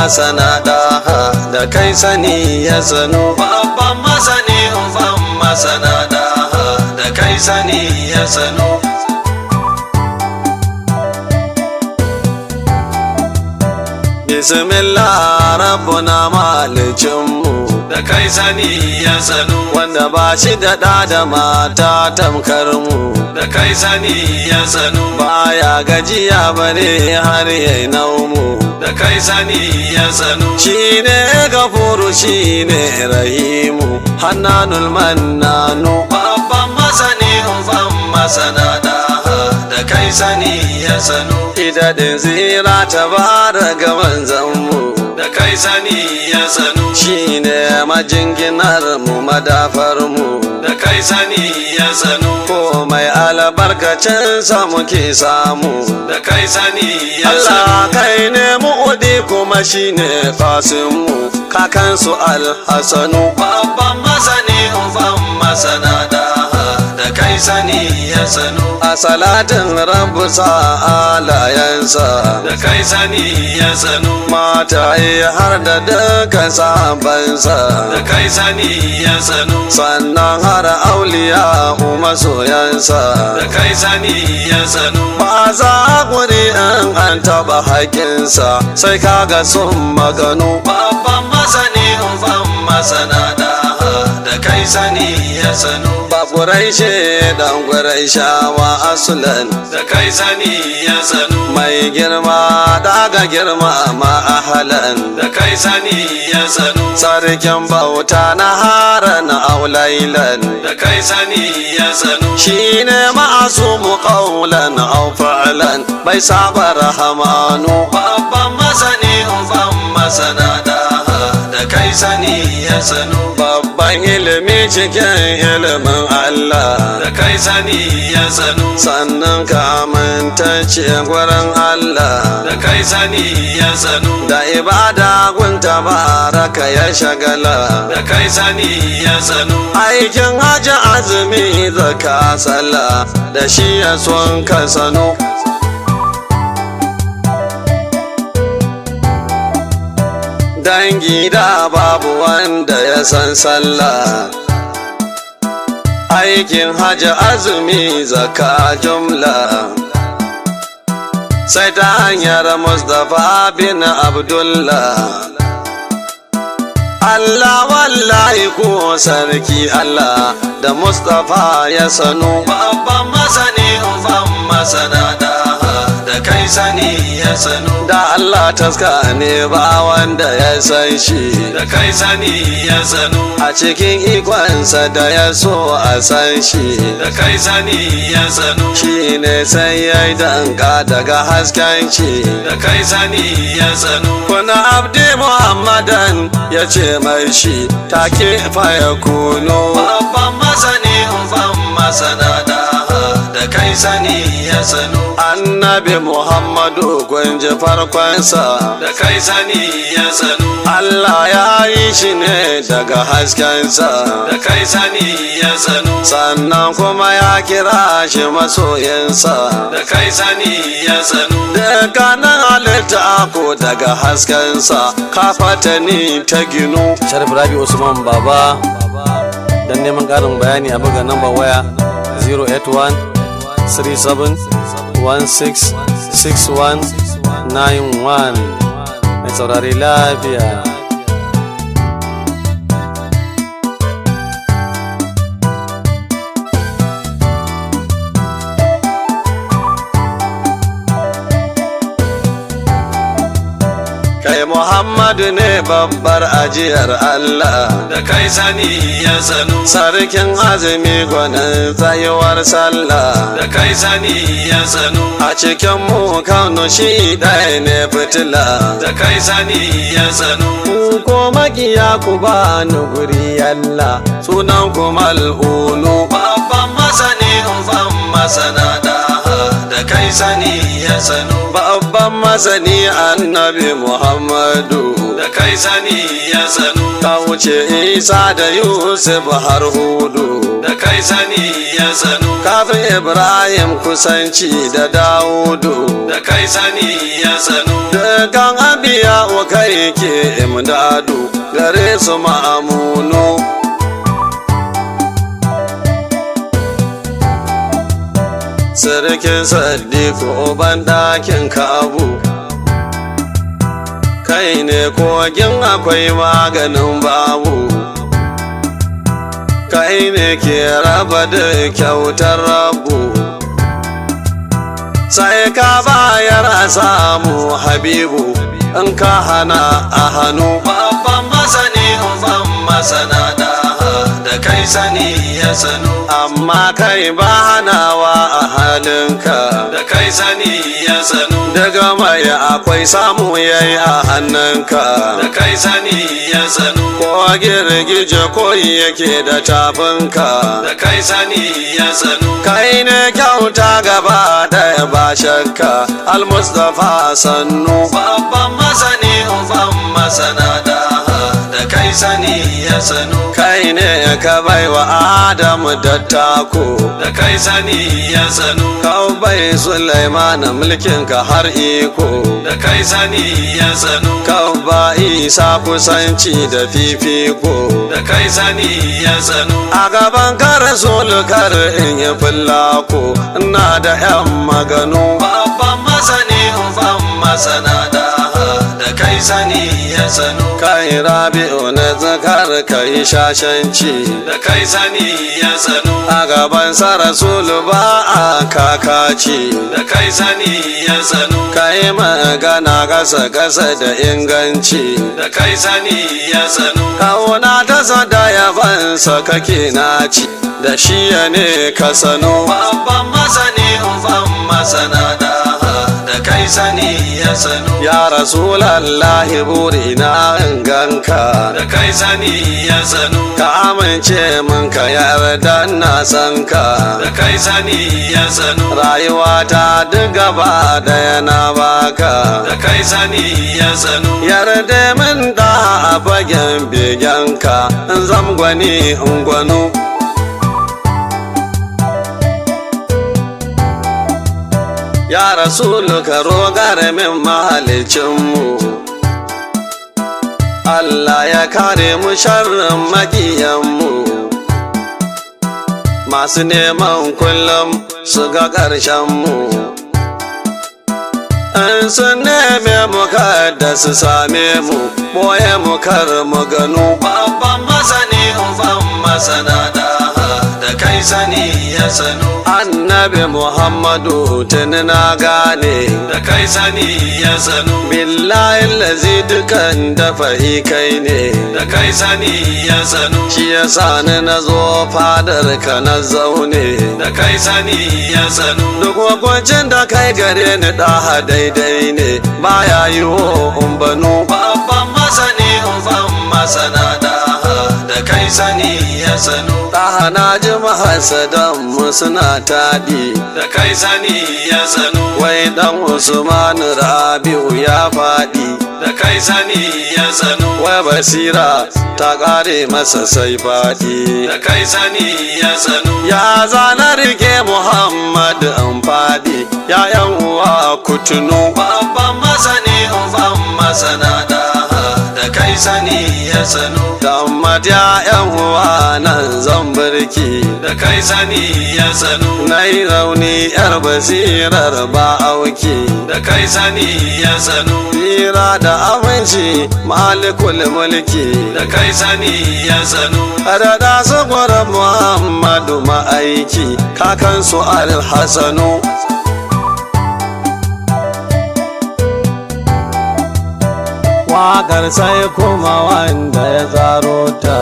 masana da kai sani ya sanu. Babban masani uban masana da kai sani ya sanu. Bismillah rabbuna malicinmu da kai sani ya sanu. Wanda ba shi da ɗa da mata tamkar mu da kai sani ya sanu. Baya gajiya bare har yayi naumu da kai sani ya sanu. Shine gafuru shine rahimu hannanul mannanu. Babban masani uban masana da kai sani ya sanu. Idadin zira tabara ga manzanmu da kai sani ya sanu. Shine majinginar mu madafar mu da kai sani ya sanu. Komai albarkacin sa muke samu da kai sani ya sanu. Allah kai ne mu'udi kuma shine qasim mu kakansu al-hasanu. Babban masani uban masana da kai sani ya sanu. A salatin rabu alayansa da kai sani ya sanu. Mataye har da dukkan sahabbansa da kai sani ya sanu. Sannan har auliya masoyansa da kai sani ya sanu. Ba za guri in an taba haƙinsa sai kaga sun maganu. Babban masani uban masana da kai sani ya sanu. Ba Quraishe dan Quraishawa asulan da kai sani ya sanu. Mai girma daga girma ma ahalan da kai sani ya sanu. Sarkin bauta na haran aulailan da kai sani ya sanu. Shine ma'asumu qawlan aw fa'lan bai saba rahamanu. Babban masani uban masana da kai sani ya sanu. Babban ilimi cikin ilimin Allah da kai sani ya sanu. Sannan ka amintacce gurin Allah da kai sani ya sanu. Da ibada gun tabaraka ya shagala da kai sani ya sanu. Aikin hajji azumi zakka sallah da shi ya son ka sanu. Dangi da babu wanda ya san sallah. Aikin hajji azumi zakka jumla sai ta hanyar Mustapha bin Abdullah. Allah wallahi ko sarki Allah da Mustapha ya sanu. Babban masani uban masana da kai sani ya sanu. Da Allah taska ne ba wanda ya san shi da kai sani ya sanu. A cikin ikonsa da ya so a san shi da kai sani ya sanu. Shi ne sai ya yi danka daga hasken shi da kai sani ya sanu. Kuna abdi Muhammadan ya ce mai shi take faya kuno. Babban masani uban masana da kai sani ya sanu. Annabi Muhammadu gunji farkonsa da kai sani ya sanu. Allah ya yi shi ne daga haskensa da kai sani ya sanu. Sannan kuma ya kira shi masoyinsa da kai sani ya sanu. Dukkanin halitta ko daga haskensa kafatani ta ginu. Sharif Rabi Usman Baba. Dan neman ƙarin bayani a buga nambar waya 081 37 166191. Mai saurari lafiya. Kai Muhammadu ne babbar ajiyar Allah da kai sani ya sanu. Sarkin azumi gwanin tsayuwar sallah da kai sani ya sanu. A cikin mu Kano shi ɗaya ne fitila da kai sani ya sanu. Ko makiya ku ba ni guri Allah sunan ku mal'unu. Babban masani uban masana da kai sani ya sanu. Babban masani annabi Muhammadu da kai sani ya sanu ka wuce Isa da Yusuf har Hudu da kai sani ya sanu kafin Ibrahim kusanci da Dawudu da kai sani ya sanu dukan abiya wa kai ke imdadu gare su ma'amunu sarkin Sadiku uban ɗakin Kabu kai ne kogin akwai maganin babu kai ne ke raba da kyautar rabu sai ka bayar a samu habibu in ka hana a hannu babban masani uban masana da kai sani ya sanu amma kai ba hanawa a halinka da kai sani ya sanu daga mai akwai samu yayi a hannunka da kai sani ya sanu ko girgije koyi yake da tafinka da kai sani ya sanu kai ne kyauta gaba daya ba shakka al-Mustafa sannu babban masani uban masana da kai sani ya sanu kai ne ka baiwa Adamu da tako da kai sani ya sanu ka bai Sulaiman mulkin ka har iko da kai sani ya sanu ka ba Isa kusanci da fifiko da kai sani ya sanu a gaban ka Rasul kar in yi fullako ina da yan maganu babban masani uban masana da kai sani ya sanu kai Rabi'u na zakar kai shashanci da kai sani ya sanu a gaban sa Rasul ba a kakaci da kai sani ya sanu kai magana kasa kasa da inganci da kai sani ya sanu kauna ta sada yabansa kake naci da shi ne ka sanu babban masani uban masana da kai sani ya sanu ya Rasulallahi burina in ganka da kai sani ya sanu ka amince min ka yarda na san ka da kai sani ya sanu rayuwa ta duk gaba daya na baka da kai sani ya sanu yarda min da a fagen begenka in zamgwani in gwanu ya Rasulu ka rogar min mahalicinmu Allah ya kare mu sharrin makiyanmu masu neman kullum su ga ƙarshenmu in sun neme mu kada su same mu boye mu kar mu gano babban masani uban masana da kai sani ya sanu annabi Muhammadu tuni na gane da kai sani ya sanu billahi lazi dukan dafa'i kai ne da kai sani ya sanu shi ya sani na zo fadar ka na zaune da kai sani ya sanu duk hukuncin da kai gare ni daha daidai ne baya yi wo umbanu babban masani uban masana da kai sani ya sanu daha na ji mahasadan mu suna tadi da kai sani ya sanu wai dan Usman Rabi'u ya faɗi da kai sani ya sanu wai basira ta ƙare masa sai faɗi da kai sani ya sanu ya zana rike Muhammad an faɗi ya yan uwa kutunu babban masani uban masana da kai sani ya sanu da ya yan uwa nan zan barki da kai sani ya sanu nai rauni yar basirar ba auki da kai sani ya sanu hira da aminci malikul mulki da kai sani ya sanu da su gwara Muhammadu ma'aiki kakansu al-Hasanu waƙar sai kuma wanda ya tsaro ta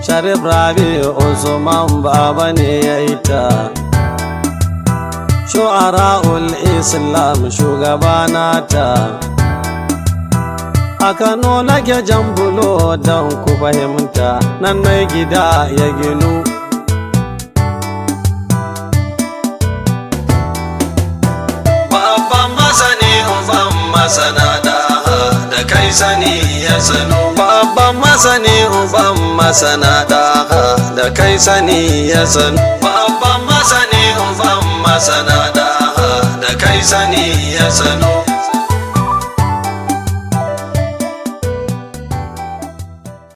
Sharif Rabi Usman baba ne ya yi ta Shu'ara'ul Islam shugaba nata a Kano nake jan bulo don ku fahimta nan na gida ya ginu babban masani uban masana da sani ya sanu. Babban masani uban masana daha, da kai sani ya sanu. Babban masani uban masana daha, da kai sani ya sanu.